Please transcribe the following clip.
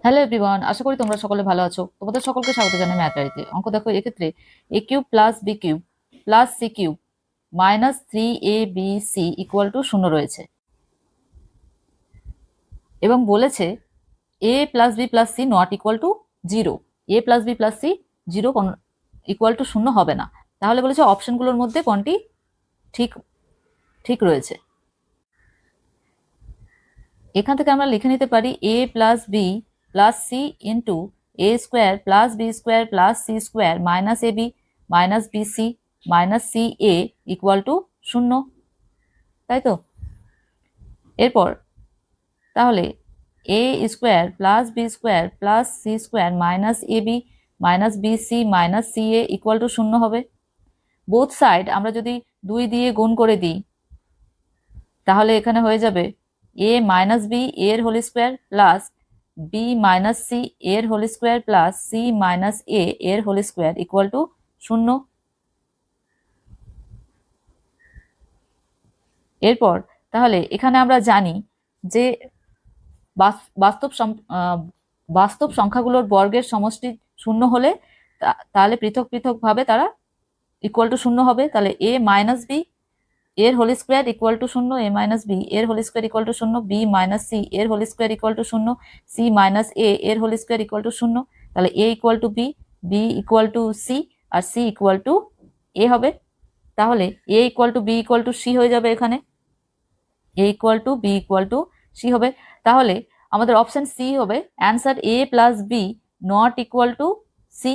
Hello everyone, আশা করি তোমরা সকলে ভালো আছো। তোমাদের সকলকে স্বাগত জানাই ম্যাথ ডায়েরিতে। অঙ্ক দেখো, এক্ষেত্রে a cube plus b cube plus c cube minus 3abc equal to 0 রয়েছে এবং বলেছে a plus b plus c not equal to 0। A plus b plus c 0 equal to 0 হবে না। তাহলে বলেছে অপশনগুলোর মধ্যে কোনটি ঠিক ঠিক রয়েছে। এখান থেকে আমরা লিখে নিতে পারি a plus b plus c into a square plus b square plus c square minus a b minus b c minus c a equal to 0, তাই তো? এরপর তাহলে a square plus b square plus c square minus a b minus b c minus c a equal to 0 হবে। Both side আমরা যদি 2 দিয়ে গুণ করে দিই তাহলে এখানে হয়ে যাবে এ মাইনাস বি এর whole square plus b minus c এর whole square plus c minus a এর হোল স্কোয়ার ইকুয়াল টু 0। এরপর তাহলে এখানে আমরা জানি যে বাস্তব সংখ্যাগুলোর বর্গের সমষ্টি 0 হলে তাহলে পৃথক পৃথক ভাবে তারা ইকুয়াল টু 0 হবে। তাহলে এ মাইনাস বি এর whole square equal to 0, a minus b এর whole square equal to 0, b minus c এর whole square equal to 0, c minus a এর হোল স্কোয়ার ইকুয়াল টু 0। তাহলে a equal to b, b equal to c আর c equal to a হবে। তাহলে a equal to b equal to c হয়ে যাবে। এখানে a equal to b equal to C হবে। তাহলে আমাদের অপশন সি হবে answer, A plus B not equal to C.